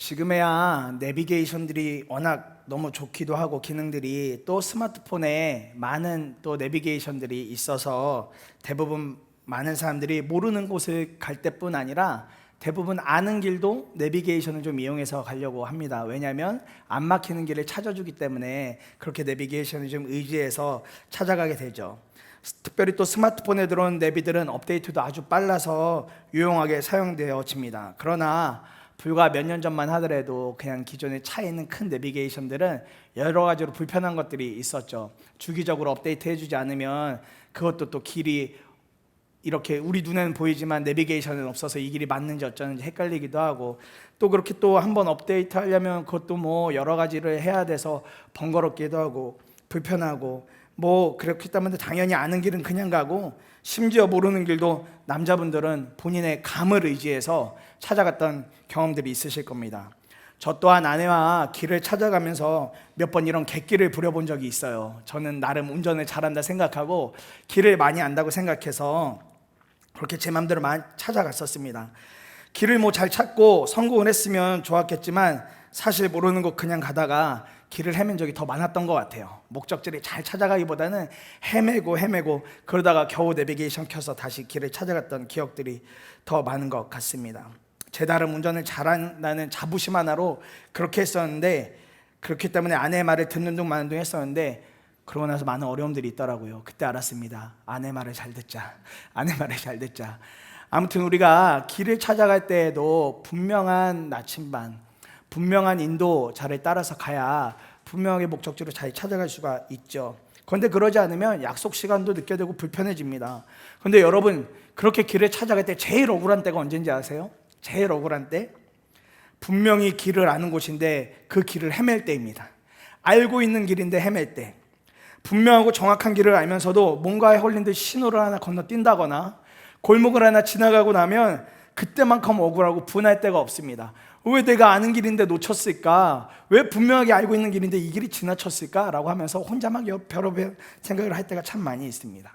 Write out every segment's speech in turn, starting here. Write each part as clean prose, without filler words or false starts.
지금에야 내비게이션들이 워낙 너무 좋기도 하고 기능들이 또 스마트폰에 많은 또 내비게이션들이 있어서 대부분 많은 사람들이 모르는 곳을 갈 때뿐 아니라 대부분 아는 길도 내비게이션을 좀 이용해서 가려고 합니다. 왜냐하면 안 막히는 길을 찾아주기 때문에 그렇게 내비게이션을 좀 의지해서 찾아가게 되죠. 특별히 또 스마트폰에 들어온 내비들은 업데이트도 아주 빨라서 유용하게 사용되어집니다. 그러나 불과 몇 년 전만 하더라도 그냥 기존에 차에 있는 큰 내비게이션들은 여러 가지로 불편한 것들이 있었죠. 주기적으로 업데이트 해주지 않으면 그것도 또 길이 이렇게 우리 눈에는 보이지만 내비게이션은 없어서 이 길이 맞는지 어쩌는지 헷갈리기도 하고, 또 그렇게 또 한번 업데이트 하려면 그것도 뭐 여러 가지를 해야 돼서 번거롭기도 하고 불편하고, 뭐 그렇기 때문에 당연히 아는 길은 그냥 가고, 심지어 모르는 길도 남자분들은 본인의 감을 의지해서 찾아갔던 경험들이 있으실 겁니다. 저 또한 아내와 길을 찾아가면서 몇 번 이런 갯길을 부려본 적이 있어요. 저는 나름 운전을 잘한다 생각하고 길을 많이 안다고 생각해서 그렇게 제 맘대로 많이 찾아갔었습니다. 길을 뭐 잘 찾고 성공을 했으면 좋았겠지만 사실 모르는 곳 그냥 가다가 길을 헤맨 적이 더 많았던 것 같아요. 목적지를 잘 찾아가기보다는 헤매고 그러다가 겨우 내비게이션 켜서 다시 길을 찾아갔던 기억들이 더 많은 것 같습니다. 제 나름 운전을 잘한다는 자부심 하나로 그렇게 했었는데, 그렇기 때문에 아내의 말을 듣는 둥 마는 둥 했었는데, 그러고 나서 많은 어려움들이 있더라고요. 그때 알았습니다. 아내 말을 잘 듣자. 아내 말을 잘 듣자. 아무튼 우리가 길을 찾아갈 때에도 분명한 나침반, 분명한 인도자를 따라서 가야 분명하게 목적지로 잘 찾아갈 수가 있죠. 그런데 그러지 않으면 약속 시간도 늦게 되고 불편해집니다. 그런데 여러분, 그렇게 길을 찾아갈 때 제일 억울한 때가 언제인지 아세요? 제일 억울한 때, 분명히 길을 아는 곳인데 그 길을 헤맬 때입니다. 알고 있는 길인데 헤맬 때, 분명하고 정확한 길을 알면서도 뭔가에 홀린 듯 신호를 하나 건너뛴다거나 골목을 하나 지나가고 나면 그때만큼 억울하고 분할 때가 없습니다. 왜 내가 아는 길인데 놓쳤을까? 왜 분명하게 알고 있는 길인데 이 길이 지나쳤을까? 라고 하면서 혼자 막 별의별 생각을 할 때가 참 많이 있습니다.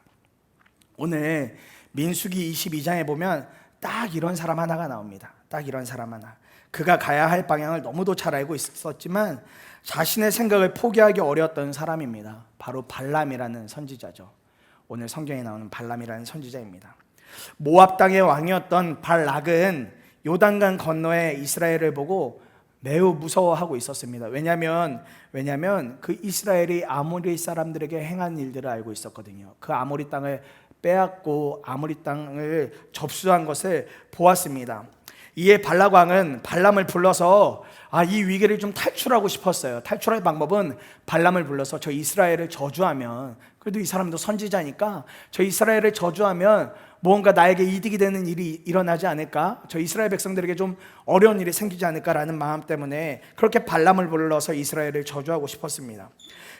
오늘 민수기 22장에 보면 딱 이런 사람 하나가 나옵니다. 딱 이런 사람 하나. 그가 가야 할 방향을 너무도 잘 알고 있었지만 자신의 생각을 포기하기 어려웠던 사람입니다. 바로 발람이라는 선지자죠. 오늘 성경에 나오는 발람이라는 선지자입니다. 모압 땅의 왕이었던 발락은 요단강 건너에 이스라엘을 보고 매우 무서워하고 있었습니다. 왜냐하면 그 이스라엘이 아모리 사람들에게 행한 일들을 알고 있었거든요. 그 아모리 땅을 빼앗고 아모리 땅을 접수한 것을 보았습니다. 이에 발락 왕은 발람을 불러서 이 위기를 좀 탈출하고 싶었어요. 탈출할 방법은 발람을 불러서 저 이스라엘을 저주하면, 그래도 이 사람도 선지자니까 저 이스라엘을 저주하면 뭔가 나에게 이득이 되는 일이 일어나지 않을까? 저 이스라엘 백성들에게 좀 어려운 일이 생기지 않을까라는 마음 때문에 그렇게 발람을 불러서 이스라엘을 저주하고 싶었습니다.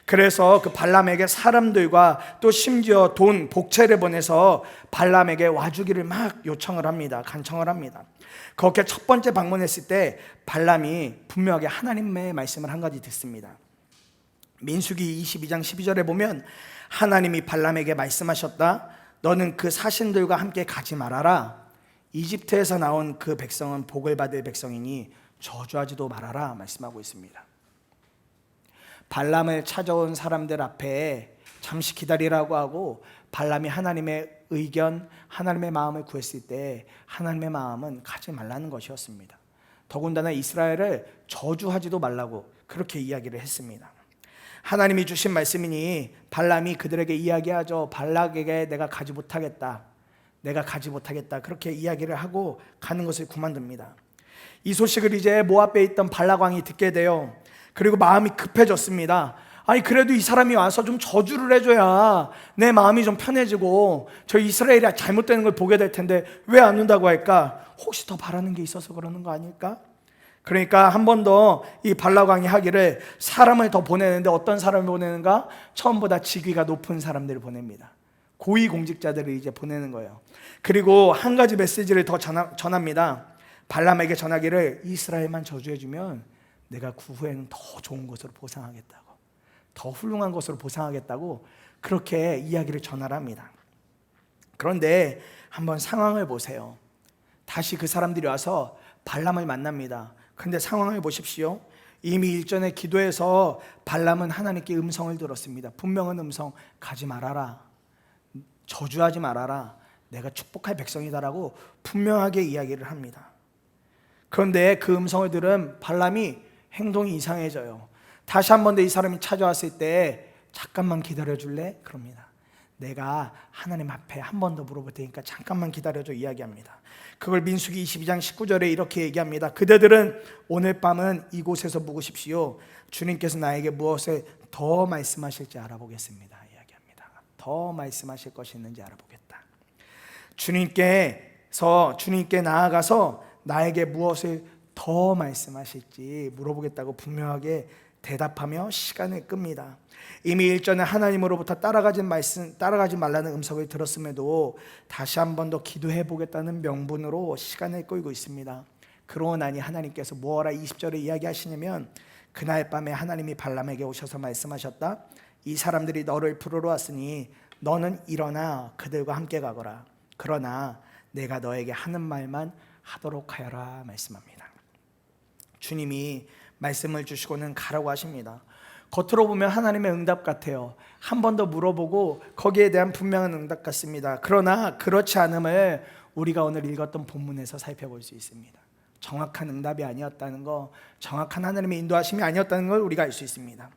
그래서 그 발람에게 사람들과 또 심지어 돈, 복채를 보내서 발람에게 와주기를 막 요청을 합니다. 간청을 합니다. 그렇게 첫 번째 방문했을 때 발람이 분명하게 하나님의 말씀을 한 가지 듣습니다. 민수기 22장 12절에 보면 하나님이 발람에게 말씀하셨다. 너는 그 사신들과 함께 가지 말아라. 이집트에서 나온 그 백성은 복을 받을 백성이니 저주하지도 말아라 말씀하고 있습니다. 발람을 찾아온 사람들 앞에 잠시 기다리라고 하고 발람이 하나님의 의견, 하나님의 마음을 구했을 때 하나님의 마음은 가지 말라는 것이었습니다. 더군다나 이스라엘을 저주하지도 말라고 그렇게 이야기를 했습니다. 하나님이 주신 말씀이니 발람이 그들에게 이야기하죠. 발락에게 내가 가지 못하겠다 그렇게 이야기를 하고 가는 것을 그만둡니다. 이 소식을 이제 모압에 있던 발락 왕이 듣게 돼요. 그리고 마음이 급해졌습니다. 그래도 이 사람이 와서 좀 저주를 해줘야 내 마음이 좀 편해지고 저 이스라엘이 잘못되는 걸 보게 될 텐데 왜 안 온다고 할까? 혹시 더 바라는 게 있어서 그러는 거 아닐까? 그러니까 한 번 더 이 발락 왕이 하기를 사람을 더 보내는데 어떤 사람을 보내는가? 처음보다 직위가 높은 사람들을 보냅니다. 고위공직자들을 이제 보내는 거예요. 그리고 한 가지 메시지를 더 전합니다. 발람에게 전하기를 이스라엘만 저주해주면 내가 그 후에는 더 좋은 것으로 보상하겠다고, 더 훌륭한 것으로 보상하겠다고 그렇게 이야기를 전하랍니다. 그런데 한번 상황을 보세요. 다시 그 사람들이 와서 발람을 만납니다. 근데 상황을 보십시오. 이미 일전에 기도해서 발람은 하나님께 음성을 들었습니다. 분명한 음성, 가지 말아라, 저주하지 말아라, 내가 축복할 백성이다라고 분명하게 이야기를 합니다. 그런데 그 음성을 들은 발람이 행동이 이상해져요. 다시 한 번 더 이 사람이 찾아왔을 때 잠깐만 기다려줄래? 그럽니다. 내가 하나님 앞에 한 번 더 물어볼 테니까 잠깐만 기다려줘 이야기합니다. 그걸 민수기 22장 19절에 이렇게 얘기합니다. 그대들은 오늘 밤은 이곳에서 묵으십시오. 주님께서 나에게 무엇을 더 말씀하실지 알아보겠습니다 이야기합니다. 더 말씀하실 것이 있는지 알아보겠다. 주님께 나아가서 나에게 무엇을 더 말씀하실지 물어보겠다고 분명하게 대답하며 시간을 끕니다. 이미 일전에 하나님으로부터 따라가지 말라는 음성을 들었음에도 다시 한 번 더 기도해 보겠다는 명분으로 시간을 끌고 있습니다. 그러고 나니 하나님께서 무엇라 20절에 이야기하시냐면, 그날 밤에 하나님이 발람에게 오셔서 말씀하셨다. 이 사람들이 너를 부르러 왔으니 너는 일어나 그들과 함께 가거라. 그러나 내가 너에게 하는 말만 하도록 하여라 말씀합니다. 주님이 말씀을 주시고는 가라고 하십니다. 겉으로 보면 하나님의 응답 같아요. 한 번 더 물어보고 거기에 대한 분명한 응답 같습니다. 그러나 그렇지 않음을 우리가 오늘 읽었던 본문에서 살펴볼 수 있습니다. 정확한 응답이 아니었다는 거, 정확한 하나님의 인도하심이 아니었다는 걸 우리가 알 수 있습니다.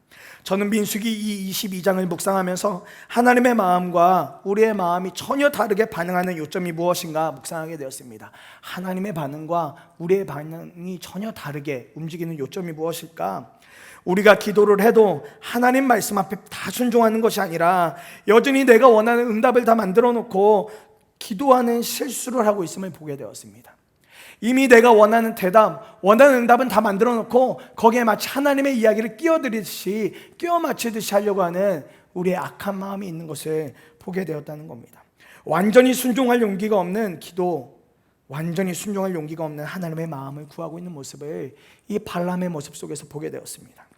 저는 민수기 22장을 묵상하면서 하나님의 마음과 우리의 마음이 전혀 다르게 반응하는 요점이 무엇인가 묵상하게 되었습니다. 하나님의 반응과 우리의 반응이 전혀 다르게 움직이는 요점이 무엇일까? 우리가 기도를 해도 하나님 말씀 앞에 다 순종하는 것이 아니라 여전히 내가 원하는 응답을 다 만들어 놓고 기도하는 실수를 하고 있음을 보게 되었습니다. 이미 내가 원하는 대답, 원하는 응답은 다 만들어 놓고 거기에 마치 하나님의 이야기를 끼워 맞추듯이 하려고 하는 우리의 악한 마음이 있는 것을 보게 되었다는 겁니다. 완전히 순종할 용기가 없는 기도, 완전히 순종할 용기가 없는 하나님의 마음을 구하고 있는 모습을 이 발람의 모습 속에서 보게 되었습니다.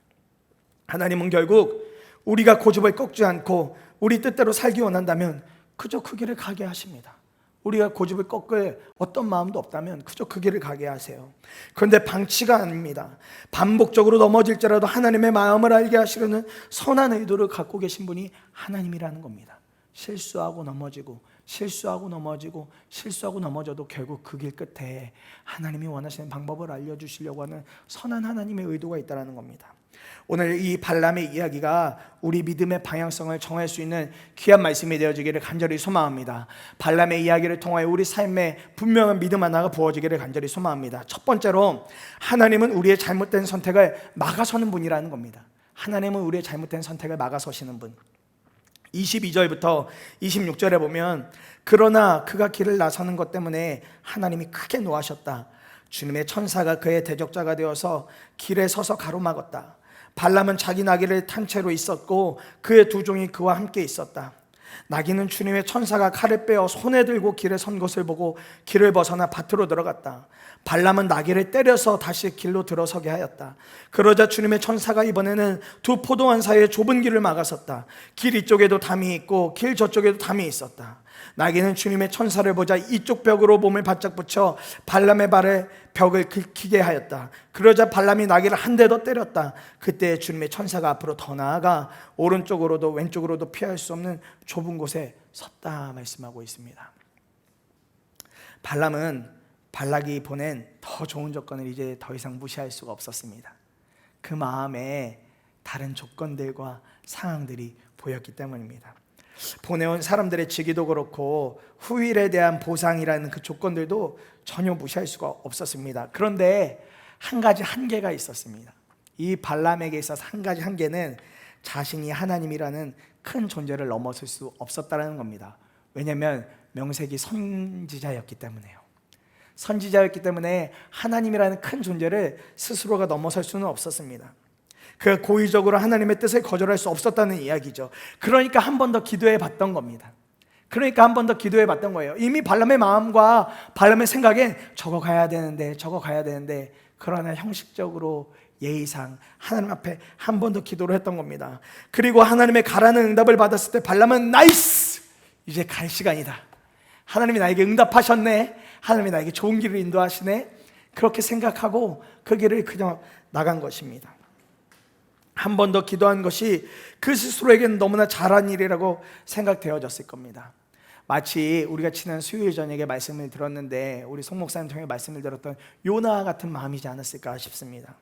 하나님은 결국 우리가 고집을 꺾지 않고 우리 뜻대로 살기 원한다면 그저 그 길을 가게 하십니다. 우리가 고집을 꺾을 어떤 마음도 없다면 그저 그 길을 가게 하세요. 그런데 방치가 아닙니다. 반복적으로 넘어질지라도 하나님의 마음을 알게 하시려는 선한 의도를 갖고 계신 분이 하나님이라는 겁니다. 실수하고 넘어져도 결국 그 길 끝에 하나님이 원하시는 방법을 알려주시려고 하는 선한 하나님의 의도가 있다는 겁니다. 오늘 이 발람의 이야기가 우리 믿음의 방향성을 정할 수 있는 귀한 말씀이 되어지기를 간절히 소망합니다. 발람의 이야기를 통하여 우리 삶에 분명한 믿음 하나가 부어지기를 간절히 소망합니다. 첫 번째로, 하나님은 우리의 잘못된 선택을 막아서는 분이라는 겁니다. 하나님은 우리의 잘못된 선택을 막아서시는 분. 22절부터 26절에 보면, 그러나 그가 길을 나서는 것 때문에 하나님이 크게 노하셨다. 주님의 천사가 그의 대적자가 되어서 길에 서서 가로막았다. 발람은 자기 나귀를 탄 채로 있었고 그의 두 종이 그와 함께 있었다. 나귀는 주님의 천사가 칼을 빼어 손에 들고 길에 선 것을 보고 길을 벗어나 밭으로 들어갔다. 발람은 나귀를 때려서 다시 길로 들어서게 하였다. 그러자 주님의 천사가 이번에는 두 포도원 사이에 좁은 길을 막았었다. 길 이쪽에도 담이 있고 길 저쪽에도 담이 있었다. 나귀는 주님의 천사를 보자 이쪽 벽으로 몸을 바짝 붙여 발람의 발에 벽을 긁히게 하였다. 그러자 발람이 나귀를 한 대 더 때렸다. 그때 주님의 천사가 앞으로 더 나아가 오른쪽으로도 왼쪽으로도 피할 수 없는 좁은 곳에 섰다 말씀하고 있습니다. 발람은 발락이 보낸 더 좋은 조건을 이제 더 이상 무시할 수가 없었습니다. 그 마음에 다른 조건들과 상황들이 보였기 때문입니다. 보내온 사람들의 직위도 그렇고 후일에 대한 보상이라는 그 조건들도 전혀 무시할 수가 없었습니다. 그런데 한 가지 한계가 있었습니다. 이 발람에게 있어서 한 가지 한계는 자신이 하나님이라는 큰 존재를 넘어설 수 없었다는 겁니다. 왜냐하면 명색이 선지자였기 때문에요. 선지자였기 때문에 하나님이라는 큰 존재를 스스로가 넘어설 수는 없었습니다. 그 고의적으로 하나님의 뜻을 거절할 수 없었다는 이야기죠. 그러니까 한 번 더 기도해 봤던 겁니다. 그러니까 한 번 더 기도해 봤던 거예요. 이미 발람의 마음과 발람의 생각엔 저거 가야 되는데 그러나 형식적으로 예의상 하나님 앞에 한 번 더 기도를 했던 겁니다. 그리고 하나님의 가라는 응답을 받았을 때 발람은 나이스! 이제 갈 시간이다. 하나님이 나에게 응답하셨네. 하나님이 나에게 좋은 길을 인도하시네. 그렇게 생각하고 그 길을 그냥 나간 것입니다. 한 번 더 기도한 것이 그 스스로에게는 너무나 잘한 일이라고 생각되어졌을 겁니다. 마치 우리가 지난 수요일 저녁에 말씀을 들었는데 우리 송 목사님 통해 말씀을 들었던 요나 같은 마음이지 않았을까 싶습니다.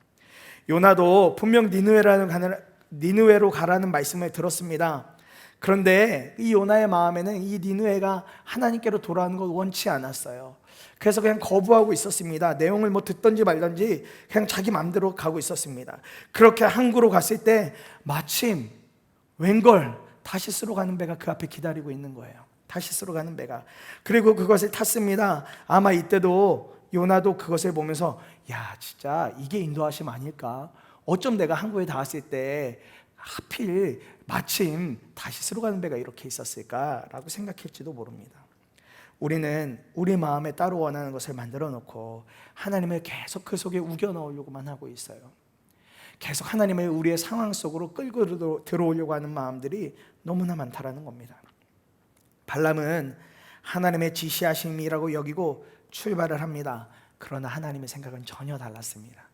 요나도 분명 니느웨로 가라는 말씀을 들었습니다. 그런데 이 요나의 마음에는 이 니느웨가 하나님께로 돌아오는 걸 원치 않았어요. 그래서 그냥 거부하고 있었습니다. 내용을 뭐 듣던지 말던지 그냥 자기 마음대로 가고 있었습니다. 그렇게 항구로 갔을 때 마침 웬걸 다시스로 가는 배가 그 앞에 기다리고 있는 거예요. 다시스로 가는 배가. 그리고 그것을 탔습니다. 아마 이때도 요나도 그것을 보면서 야, 진짜 이게 인도하심 아닐까? 어쩜 내가 항구에 닿았을 때 하필 마침 다시스로 가는 배가 이렇게 있었을까라고 생각했지도 모릅니다. 우리는 우리 마음에 따로 원하는 것을 만들어 놓고 하나님을 계속 그 속에 우겨 넣으려고만 하고 있어요. 계속 하나님을 우리의 상황 속으로 끌고 들어오려고 하는 마음들이 너무나 많다라는 겁니다. 발람은 하나님의 지시하심이라고 여기고 출발을 합니다. 그러나 하나님의 생각은 전혀 달랐습니다.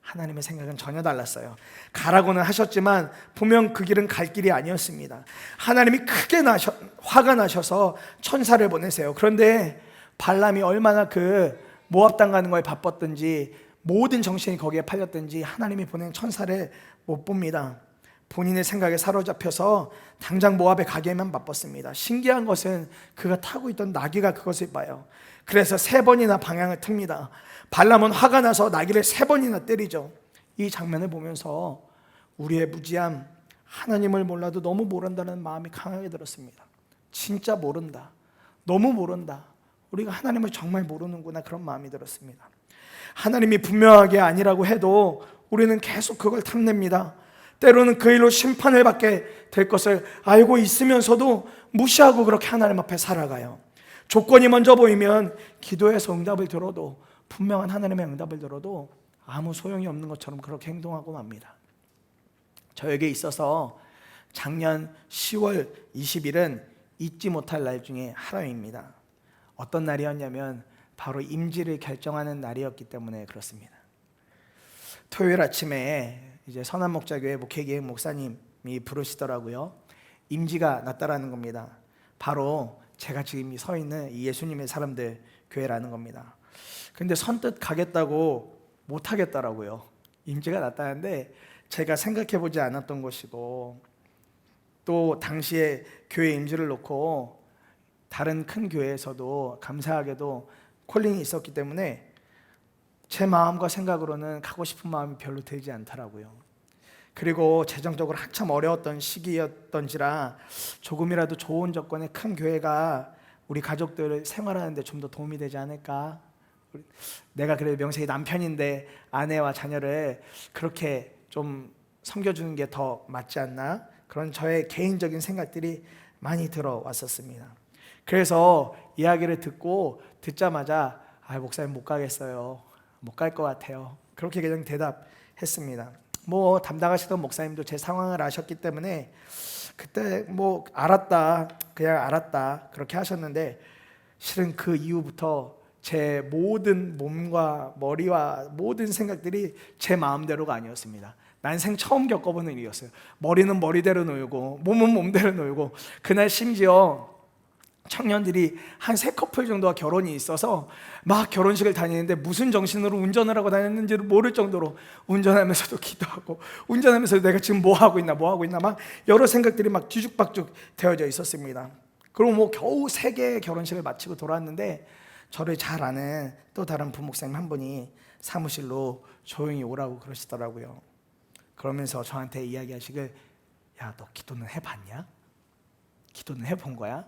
하나님의 생각은 전혀 달랐어요. 가라고는 하셨지만 분명 그 길은 갈 길이 아니었습니다. 하나님이 크게 화가 나셔서 천사를 보내세요. 그런데 발람이 얼마나 그 모압 땅 가는 거에 바빴던지 모든 정신이 거기에 팔렸던지 하나님이 보낸 천사를 못 봅니다. 본인의 생각에 사로잡혀서 당장 모압에 가기에만 바빴습니다. 신기한 것은 그가 타고 있던 나귀가 그것을 봐요. 그래서 3번이나 방향을 틉니다. 발람은 화가 나서 나귀를 3번이나 때리죠. 이 장면을 보면서 우리의 무지함, 하나님을 몰라도 너무 모른다는 마음이 강하게 들었습니다. 진짜 모른다, 너무 모른다, 우리가 하나님을 정말 모르는구나, 그런 마음이 들었습니다. 하나님이 분명하게 아니라고 해도 우리는 계속 그걸 탐냅니다. 때로는 그 일로 심판을 받게 될 것을 알고 있으면서도 무시하고 그렇게 하나님 앞에 살아가요. 조건이 먼저 보이면 기도해서 응답을 들어도, 분명한 하나님의 응답을 들어도 아무 소용이 없는 것처럼 그렇게 행동하고 맙니다. 저에게 있어서 작년 10월 20일은 잊지 못할 날 중에 하나입니다. 어떤 날이었냐면 바로 임지를 결정하는 날이었기 때문에 그렇습니다. 토요일 아침에 이제 선한목자교회 목회기획 목사님이 부르시더라고요. 임지가 났다라는 겁니다. 바로 제가 지금 서 있는 이 예수님의 사람들 교회라는 겁니다. 근데 선뜻 가겠다고 못 하겠더라고요. 임지가 났다는데 제가 생각해 보지 않았던 것이고, 또 당시에 교회 임지를 놓고 다른 큰 교회에서도 감사하게도 콜링이 있었기 때문에 제 마음과 생각으로는 가고 싶은 마음이 별로 들지 않더라고요. 그리고 재정적으로 한참 어려웠던 시기였던지라 조금이라도 좋은 조건의 큰 교회가 우리 가족들 생활하는데 좀 더 도움이 되지 않을까? 내가 그래도 명색이 남편인데 아내와 자녀를 그렇게 좀 섬겨주는 게 더 맞지 않나? 그런 저의 개인적인 생각들이 많이 들어왔었습니다. 그래서 이야기를 듣자마자 목사님 못 가겠어요, 못 갈 것 같아요, 그렇게 그냥 대답했습니다. 뭐 담당하시던 목사님도 제 상황을 아셨기 때문에 그때 뭐 그냥 알았다 그렇게 하셨는데, 실은 그 이후부터 제 모든 몸과 머리와 모든 생각들이 제 마음대로가 아니었습니다. 난생 처음 겪어보는 일이었어요. 머리는 머리대로 놀고 몸은 몸대로 놀고, 그날 심지어 청년들이 한 3커플 정도가 결혼이 있어서 막 결혼식을 다니는데 무슨 정신으로 운전을 하고 다녔는지를 모를 정도로 운전하면서도 기도하고, 운전하면서 내가 지금 뭐 하고 있나 막 여러 생각들이 막 뒤죽박죽 되어져 있었습니다. 그리고 뭐 겨우 3개의 결혼식을 마치고 돌아왔는데 저를 잘 아는 또 다른 부목사님 한 분이 사무실로 조용히 오라고 그러시더라고요. 그러면서 저한테 이야기하시길, 야, 너 기도는 해봤냐? 기도는 해본 거야?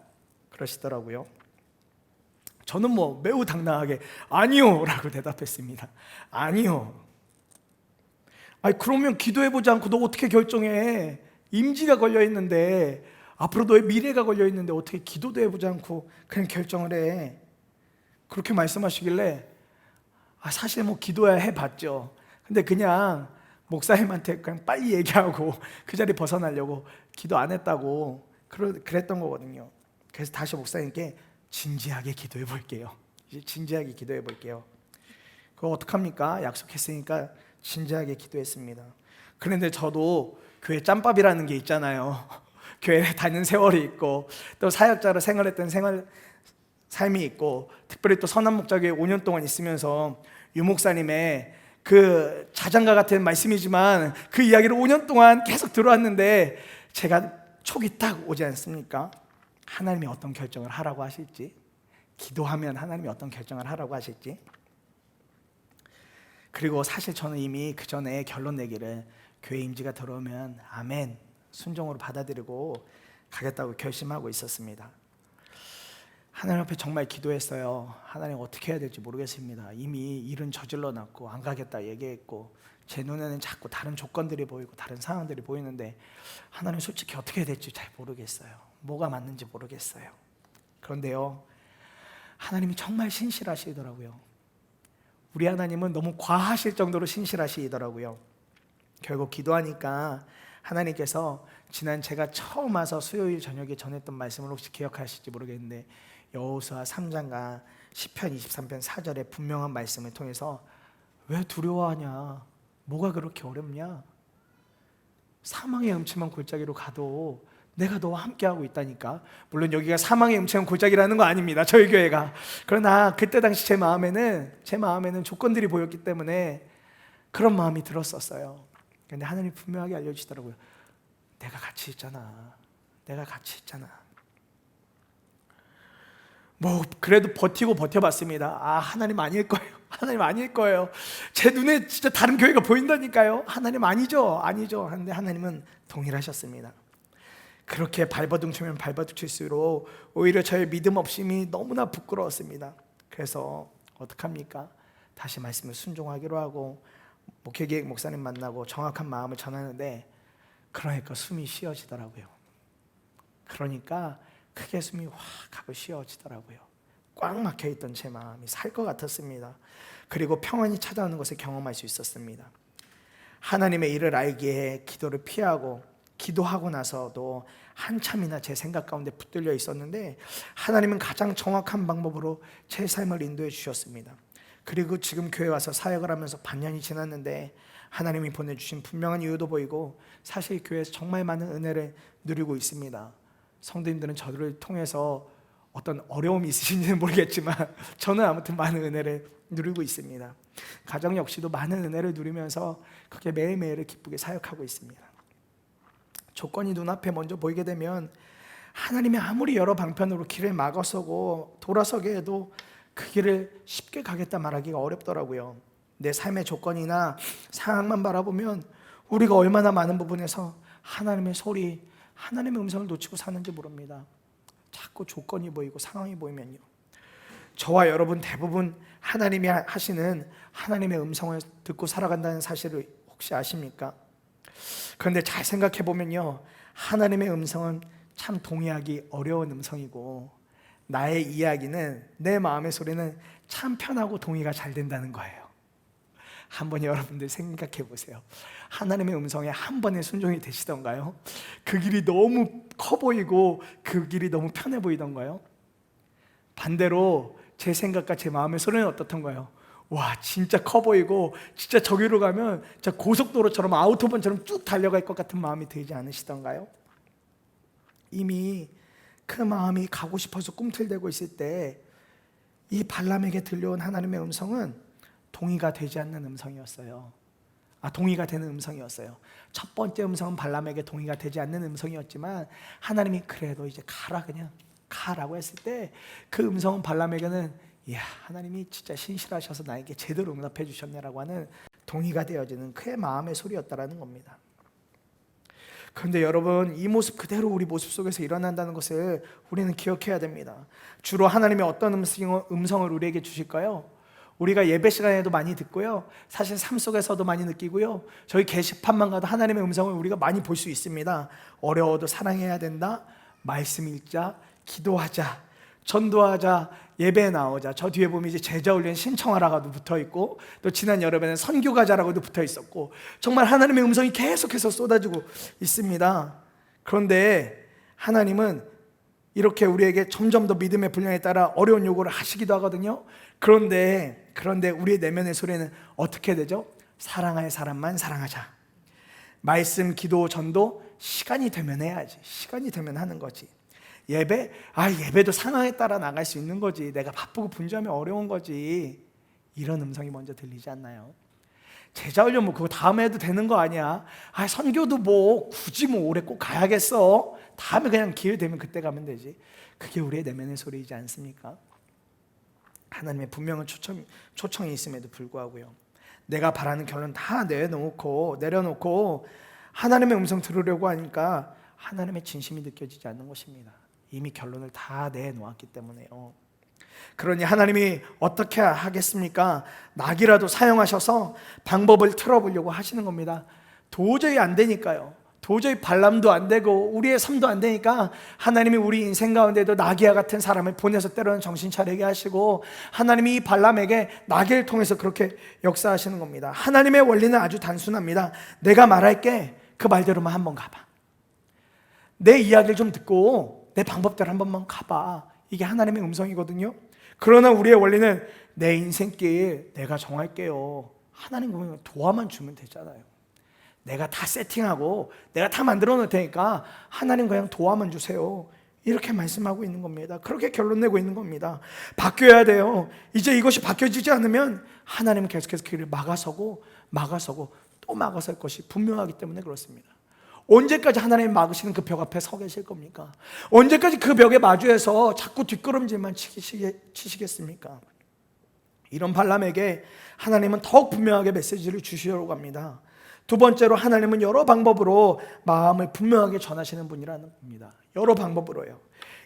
그러시더라고요. 저는 뭐 매우 당당하게 아니요 라고 대답했습니다. 아니요. 그러면 기도해보지 않고 너 어떻게 결정해? 임지가 걸려있는데, 앞으로 너의 미래가 걸려있는데 어떻게 기도도 해보지 않고 그냥 결정을 해? 그렇게 말씀하시길래 사실 뭐 기도야 해봤죠. 근데 그냥 목사님한테 그냥 빨리 얘기하고 그 자리 벗어나려고 기도 안 했다고 그랬던 거거든요. 그래서 다시 목사님께 진지하게 기도해 볼게요. 이제 진지하게 기도해 볼게요. 그거 어떡합니까? 약속했으니까 진지하게 기도했습니다. 그런데 저도 교회 짬밥이라는 게 있잖아요. 교회에 다니는 세월이 있고 또 사역자로 생활했던 삶이 있고, 특별히 또 선한목자교회 5년 동안 있으면서 유 목사님의 그 자장가 같은 말씀이지만 그 이야기를 5년 동안 계속 들어왔는데, 제가 촉이 딱 오지 않습니까? 하나님이 어떤 결정을 하라고 하실지, 기도하면 하나님이 어떤 결정을 하라고 하실지. 그리고 사실 저는 이미 그 전에 결론 내기를, 교회 임지가 들어오면 아멘 순종으로 받아들이고 가겠다고 결심하고 있었습니다. 하나님 앞에 정말 기도했어요. 하나님 어떻게 해야 될지 모르겠습니다. 이미 일은 저질러 놨고 안 가겠다 얘기했고, 제 눈에는 자꾸 다른 조건들이 보이고 다른 상황들이 보이는데, 하나님 솔직히 어떻게 해야 될지 잘 모르겠어요. 뭐가 맞는지 모르겠어요. 그런데요, 하나님이 정말 신실하시더라고요. 우리 하나님은 너무 과하실 정도로 신실하시더라고요. 결국 기도하니까 하나님께서 지난 제가 처음 와서 수요일 저녁에 전했던 말씀을 혹시 기억하실지 모르겠는데, 여호수아 3장과 시편 23편 4절의 분명한 말씀을 통해서, 왜 두려워하냐? 뭐가 그렇게 어렵냐? 사망의 음침한 골짜기로 가도 내가 너와 함께하고 있다니까. 물론 여기가 사망의 음침한 골짜기라는 거 아닙니다, 저희 교회가. 그러나 그때 당시 제 마음에는 조건들이 보였기 때문에 그런 마음이 들었었어요. 근데 하나님 분명하게 알려주시더라고요. 내가 같이 있잖아. 내가 같이 있잖아. 뭐 그래도 버티고 버텨봤습니다. 하나님 아닐 거예요. 하나님 아닐 거예요. 제 눈에 진짜 다른 교회가 보인다니까요. 하나님 아니죠 하는데 하나님은 동일하셨습니다. 그렇게 발버둥치면 발버둥칠수록 오히려 저의 믿음 없음이 너무나 부끄러웠습니다. 그래서 어떡합니까? 다시 말씀을 순종하기로 하고 목회계획 목사님 만나고 정확한 마음을 전하는데, 그러니까 숨이 쉬어지더라고요. 그러니까 크게 숨이 확 하고 쉬어지더라고요. 꽉 막혀있던 제 마음이 살 것 같았습니다. 그리고 평안이 찾아오는 것을 경험할 수 있었습니다. 하나님의 일을 알기에 기도를 피하고, 기도하고 나서도 한참이나 제 생각 가운데 붙들려 있었는데, 하나님은 가장 정확한 방법으로 제 삶을 인도해 주셨습니다. 그리고 지금 교회 와서 사역을 하면서 반년이 지났는데 하나님이 보내주신 분명한 이유도 보이고, 사실 교회에서 정말 많은 은혜를 누리고 있습니다. 성도님들은 저를 통해서 어떤 어려움이 있으신지는 모르겠지만 저는 아무튼 많은 은혜를 누리고 있습니다. 가정 역시도 많은 은혜를 누리면서 그렇게 매일매일을 기쁘게 사역하고 있습니다. 조건이 눈앞에 먼저 보이게 되면 하나님이 아무리 여러 방편으로 길을 막아서고 돌아서게 해도 그 길을 쉽게 가겠다 말하기가 어렵더라고요. 내 삶의 조건이나 상황만 바라보면 우리가 얼마나 많은 부분에서 하나님의 소리, 하나님의 음성을 놓치고 사는지 모릅니다. 자꾸 조건이 보이고 상황이 보이면요, 저와 여러분 대부분 하나님이 하시는 하나님의 음성을 듣고 살아간다는 사실을 혹시 아십니까? 그런데 잘 생각해 보면요, 하나님의 음성은 참 동의하기 어려운 음성이고, 나의 이야기는, 내 마음의 소리는 참 편하고 동의가 잘 된다는 거예요. 한번 여러분들 생각해 보세요. 하나님의 음성에 한 번에 순종이 되시던가요? 그 길이 너무 커 보이고 그 길이 너무 편해 보이던가요? 반대로 제 생각과 제 마음의 소리는 어떻던가요? 와, 진짜 커 보이고 진짜 저기로 가면 진짜 고속도로처럼 아우토반처럼 쭉 달려갈 것 같은 마음이 들지 않으시던가요? 이미 그 마음이 가고 싶어서 꿈틀대고 있을 때 이 발람에게 들려온 하나님의 음성은 동의가 되지 않는 음성이었어요. 동의가 되는 음성이었어요. 첫 번째 음성은 발람에게 동의가 되지 않는 음성이었지만, 하나님이 그래도 이제 가라, 그냥 가라고 했을 때 그 음성은 발람에게는, 이야, 하나님이 진짜 신실하셔서 나에게 제대로 응답해 주셨네라고 하는 동의가 되어지는 그의 마음의 소리였다라는 겁니다. 그런데 여러분, 이 모습 그대로 우리 모습 속에서 일어난다는 것을 우리는 기억해야 됩니다. 주로 하나님이 어떤 음성을 우리에게 주실까요? 우리가 예배 시간에도 많이 듣고요, 사실 삶 속에서도 많이 느끼고요, 저희 게시판만 가도 하나님의 음성을 우리가 많이 볼 수 있습니다. 어려워도 사랑해야 된다, 말씀 읽자, 기도하자, 전도하자, 예배에 나오자. 저 뒤에 보면 이제 제자 훈련 신청하라고도 붙어있고, 또 지난 여름에는 선교 가자라고도 붙어있었고, 정말 하나님의 음성이 계속해서 쏟아지고 있습니다. 그런데 하나님은 이렇게 우리에게 점점 더 믿음의 분량에 따라 어려운 요구를 하시기도 하거든요. 그런데 그런데 우리의 내면의 소리는 어떻게 되죠? 사랑할 사람만 사랑하자. 말씀, 기도, 전도 시간이 되면 해야지. 시간이 되면 하는 거지. 예배? 예배도 상황에 따라 나갈 수 있는 거지. 내가 바쁘고 분주하면 어려운 거지. 이런 음성이 먼저 들리지 않나요? 제자 훈련 뭐 그거 다음에 해도 되는 거 아니야? 선교도 뭐 굳이 뭐 올해 꼭 가야겠어? 다음에 그냥 기회 되면 그때 가면 되지. 그게 우리의 내면의 소리이지 않습니까? 하나님의 분명한 초청이 있음에도 불구하고요, 내가 바라는 결론 다 내려놓고 하나님의 음성 들으려고 하니까 하나님의 진심이 느껴지지 않는 것입니다. 이미 결론을 다 내놓았기 때문에요. 그러니 하나님이 어떻게 하겠습니까? 낙이라도 사용하셔서 방법을 틀어보려고 하시는 겁니다. 도저히 안 되니까요. 도저히 발람도 안 되고 우리의 삶도 안 되니까 하나님이 우리 인생 가운데도 나귀와 같은 사람을 보내서 때로는 정신 차리게 하시고, 하나님이 이 발람에게 나귀를 통해서 그렇게 역사하시는 겁니다. 하나님의 원리는 아주 단순합니다. 내가 말할게, 그 말대로만 한번 가봐. 내 이야기를 좀 듣고 내 방법대로 한 번만 가봐. 이게 하나님의 음성이거든요. 그러나 우리의 원리는 내 인생길 내가 정할게요. 하나님 보면 도와만 주면 되잖아요. 내가 다 세팅하고 내가 다 만들어 놓을 테니까 하나님 그냥 도와만 주세요. 이렇게 말씀하고 있는 겁니다. 그렇게 결론 내고 있는 겁니다. 바뀌어야 돼요. 이제 이것이 바뀌어지지 않으면 하나님은 계속해서 길을 막아서고 또 막아설 것이 분명하기 때문에 그렇습니다. 언제까지 하나님 막으시는 그 벽 앞에 서 계실 겁니까? 언제까지 그 벽에 마주해서 자꾸 뒷걸음질만 치시겠습니까? 이런 발람에게 하나님은 더욱 분명하게 메시지를 주시려고 합니다. 두 번째로, 하나님은 여러 방법으로 마음을 분명하게 전하시는 분이라는 겁니다. 여러 방법으로요.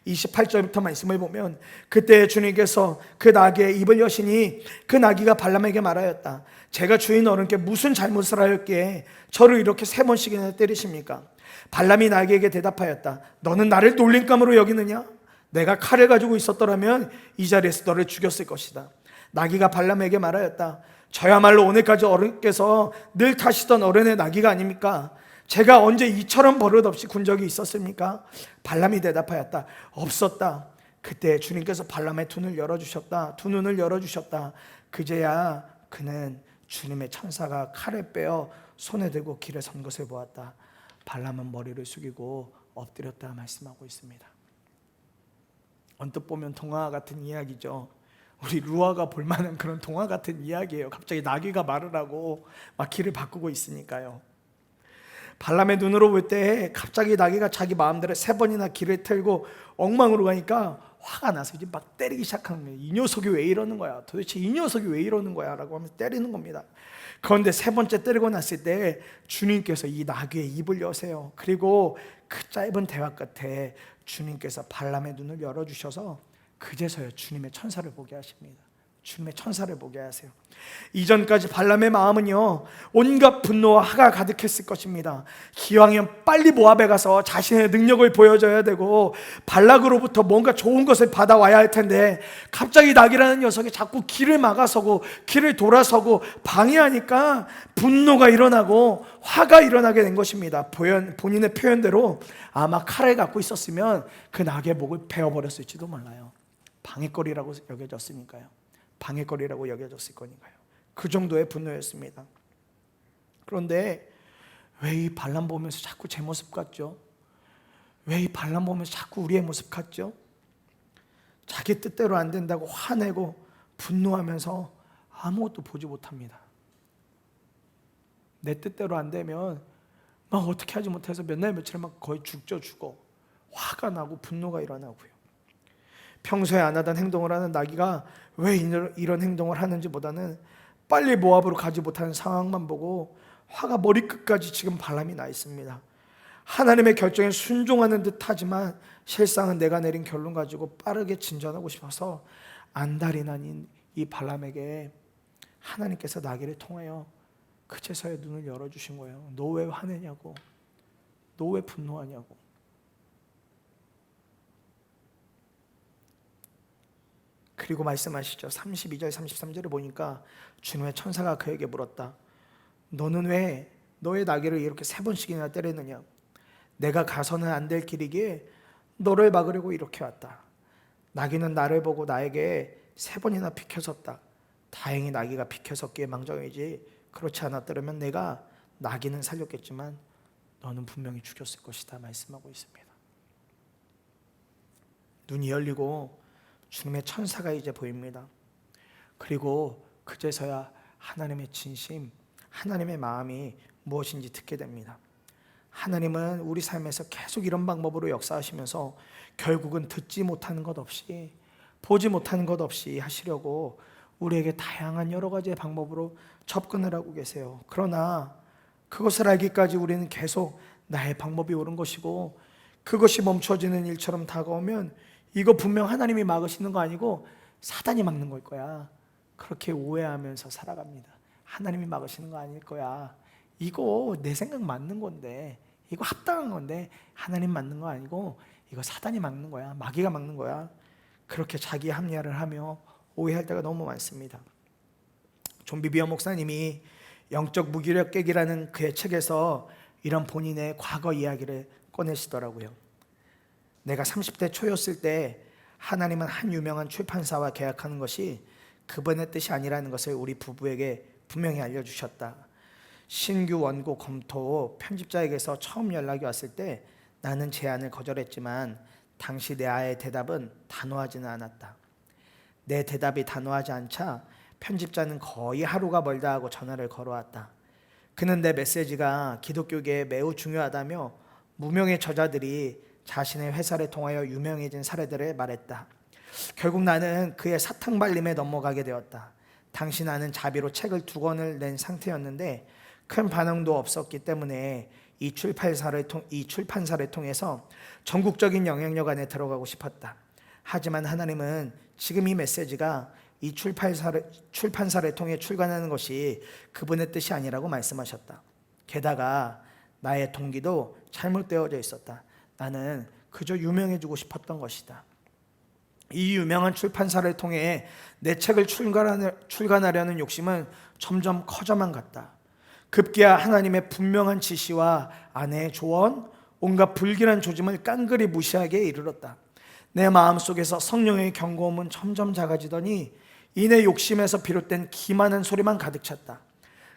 28절부터 말씀을 보면, 그때 주님께서 그 나귀의 입을 여시니 그 나귀가 발람에게 말하였다. 제가 주인 어른께 무슨 잘못을 하였기에 저를 이렇게 3번씩이나 때리십니까? 발람이 나귀에게 대답하였다. 너는 나를 놀림감으로 여기느냐? 내가 칼을 가지고 있었더라면 이 자리에서 너를 죽였을 것이다. 나귀가 발람에게 말하였다. 저야말로 오늘까지 어른께서 늘 타시던 어른의 나귀가 아닙니까? 제가 언제 이처럼 버릇없이 군 적이 있었습니까? 발람이 대답하였다. 없었다. 그때 주님께서 발람의 두 눈을 열어주셨다. 그제야 그는 주님의 천사가 칼을 빼어 손에 들고 길에 선 것을 보았다. 발람은 머리를 숙이고 엎드렸다 말씀하고 있습니다. 언뜻 보면 동화 같은 이야기죠. 우리 루아가 볼만한 그런 동화 같은 이야기예요. 갑자기 나귀가 말을 하고 막 길을 바꾸고 있으니까요. 발람의 눈으로 볼 때 갑자기 나귀가 자기 마음대로 3번이나 길을 틀고 엉망으로 가니까 화가 나서 이제 막 때리기 시작하는 거예요. 이 녀석이 왜 이러는 거야? 도대체 이 녀석이 왜 이러는 거야? 라고 하면서 때리는 겁니다. 그런데 3번째 때리고 났을 때 주님께서 이 나귀의 입을 여세요. 그리고 그 짧은 대화 끝에 주님께서 발람의 눈을 열어주셔서 그제서야 주님의 천사를 보게 하십니다. 주님의 천사를 보게 하세요. 이전까지 발람의 마음은요, 온갖 분노와 화가 가득했을 것입니다. 기왕이면 빨리 모압에 가서 자신의 능력을 보여줘야 되고 발락으로부터 뭔가 좋은 것을 받아와야 할 텐데, 갑자기 나귀라는 녀석이 자꾸 길을 막아서고 길을 돌아서고 방해하니까 분노가 일어나고 화가 일어나게 된 것입니다. 본인의 표현대로 아마 칼을 갖고 있었으면 그 나귀의 목을 베어버렸을지도 몰라요. 방해거리라고 여겨졌으니까요. 방해거리라고 여겨졌을 거니까요. 그 정도의 분노였습니다. 그런데 왜 이 발람 보면서 자꾸 제 모습 같죠? 왜 이 발람 보면서 자꾸 우리의 모습 같죠? 자기 뜻대로 안 된다고 화내고 분노하면서 아무것도 보지 못합니다. 내 뜻대로 안 되면 막 어떻게 하지 못해서 몇 날 며칠 막 거의 죽어 화가 나고 분노가 일어나고요. 평소에 안 하던 행동을 하는 나귀가 왜 이런 행동을 하는지보다는 빨리 모압으로 가지 못하는 상황만 보고 화가 머리끝까지 지금 발람이 나 있습니다. 하나님의 결정에 순종하는 듯 하지만 실상은 내가 내린 결론 가지고 빠르게 진전하고 싶어서 안달이 난 이 발람에게 하나님께서 나귀를 통하여 그제서야 눈을 열어주신 거예요. 너 왜 화내냐고, 너 왜 분노하냐고. 그리고 말씀하시죠. 32절 33절에 보니까 주님의 천사가 그에게 물었다. 너는 왜 너의 나귀를 이렇게 3번씩이나 때리느냐? 내가 가서는 안 될 길이기에 너를 막으려고 이렇게 왔다. 나귀는 나를 보고 나에게 3번이나 비켜섰다. 다 다행히 나귀가 비켜섰기에 망정이지 그렇지 않았더라면 내가 나귀는 살렸겠지만 너는 분명히 죽였을 것이다 말씀하고 있습니다. 눈이 열리고 주님의 천사가 이제 보입니다. 그리고 그제서야 하나님의 진심, 하나님의 마음이 무엇인지 듣게 됩니다. 하나님은 우리 삶에서 계속 이런 방법으로 역사하시면서 결국은 듣지 못하는 것 없이, 보지 못하는 것 없이 하시려고 우리에게 다양한 여러 가지의 방법으로 접근을 하고 계세요. 그러나 그것을 알기까지 우리는 계속 나의 방법이 옳은 것이고 그것이 멈춰지는 일처럼 다가오면 이거 분명 하나님이 막으시는 거 아니고 사단이 막는 걸 거야. 그렇게 오해하면서 살아갑니다. 하나님이 막으시는 거 아닐 거야. 이거 내 생각 맞는 건데, 이거 합당한 건데 하나님 막는 거 아니고 이거 사단이 막는 거야. 마귀가 막는 거야. 그렇게 자기 합리화를 하며 오해할 때가 너무 많습니다. 존 비비어 목사님이 영적 무기력객이라는 그의 책에서 이런 본인의 과거 이야기를 꺼내시더라고요. 내가 30대 초였을 때 하나님은 한 유명한 출판사와 계약하는 것이 그분의 뜻이 아니라는 것을 우리 부부에게 분명히 알려주셨다. 신규 원고 검토 후 편집자에게서 처음 연락이 왔을 때 나는 제안을 거절했지만 당시 내 아의 대답은 단호하지는 않았다. 내 대답이 단호하지 않자 편집자는 거의 하루가 멀다 하고 전화를 걸어왔다. 그는 내 메시지가 기독교계에 매우 중요하다며 무명의 저자들이 자신의 회사를 통하여 유명해진 사례들을 말했다. 결국 나는 그의 사탕발림에 넘어가게 되었다. 당시 나는 자비로 책을 2권을 낸 상태였는데 큰 반응도 없었기 때문에 이 출판사를 통해서 전국적인 영향력 안에 들어가고 싶었다. 하지만 하나님은 지금 이 메시지가 이 출판사를 통해 출간하는 것이 그분의 뜻이 아니라고 말씀하셨다. 게다가 나의 동기도 잘못되어져 있었다. 나는 그저 유명해지고 싶었던 것이다. 이 유명한 출판사를 통해 내 책을 출간하려는 욕심은 점점 커져만 갔다. 급기야 하나님의 분명한 지시와 아내의 조언, 온갖 불길한 조짐을 깡그리 무시하게 이르렀다. 내 마음속에서 성령의 경고음은 점점 작아지더니 이내 욕심에서 비롯된 기많은 소리만 가득 찼다.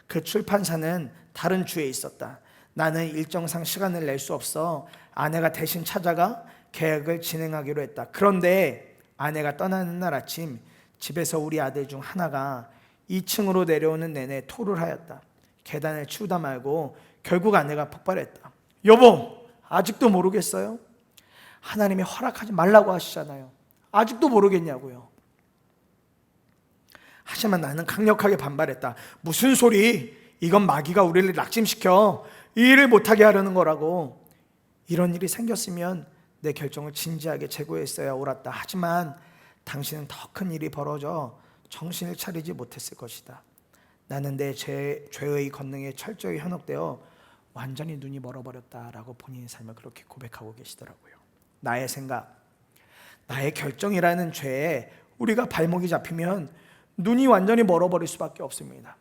그 출판사는 다른 주에 있었다. 나는 일정상 시간을 낼 수 없어 아내가 대신 찾아가 계획을 진행하기로 했다. 그런데 아내가 떠나는 날 아침 집에서 우리 아들 중 하나가 2층으로 내려오는 내내 토를 하였다. 계단을 치우다 말고 결국 아내가 폭발했다. 여보, 아직도 모르겠어요? 하나님이 허락하지 말라고 하시잖아요. 아직도 모르겠냐고요. 하지만 나는 강력하게 반발했다. 무슨 소리? 이건 마귀가 우리를 낙심시켜 이 일을 못하게 하려는 거라고. 이런 일이 생겼으면 내 결정을 진지하게 재고했어야 옳았다. 하지만 당신은 더 큰 일이 벌어져 정신을 차리지 못했을 것이다. 나는 내 죄의 권능에 철저히 현혹되어 완전히 눈이 멀어버렸다라고 본인의 삶을 그렇게 고백하고 계시더라고요. 나의 생각, 나의 결정이라는 죄에 우리가 발목이 잡히면 눈이 완전히 멀어버릴 수밖에 없습니다.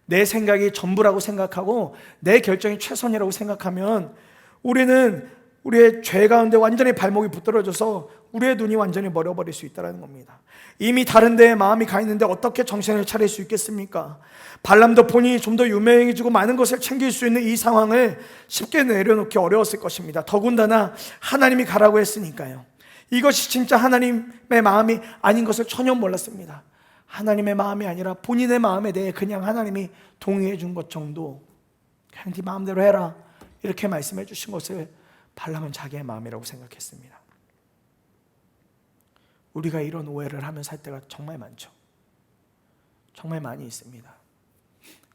내 생각이 전부라고 생각하고 내 결정이 최선이라고 생각하면 우리는 우리의 죄 가운데 완전히 발목이 붙들어져서 우리의 눈이 완전히 멀어버릴 수 있다는 겁니다. 이미 다른 데에 마음이 가 있는데 어떻게 정신을 차릴 수 있겠습니까? 발람도 본인이 좀 더 유명해지고 많은 것을 챙길 수 있는 이 상황을 쉽게 내려놓기 어려웠을 것입니다. 더군다나 하나님이 가라고 했으니까요. 이것이 진짜 하나님의 마음이 아닌 것을 전혀 몰랐습니다. 하나님의 마음이 아니라 본인의 마음에 대해 그냥 하나님이 동의해 준 것 정도, 그냥 네 마음대로 해라 이렇게 말씀해 주신 것을 발람은 자기의 마음이라고 생각했습니다. 우리가 이런 오해를 하며 살 때가 정말 많죠. 정말 많이 있습니다.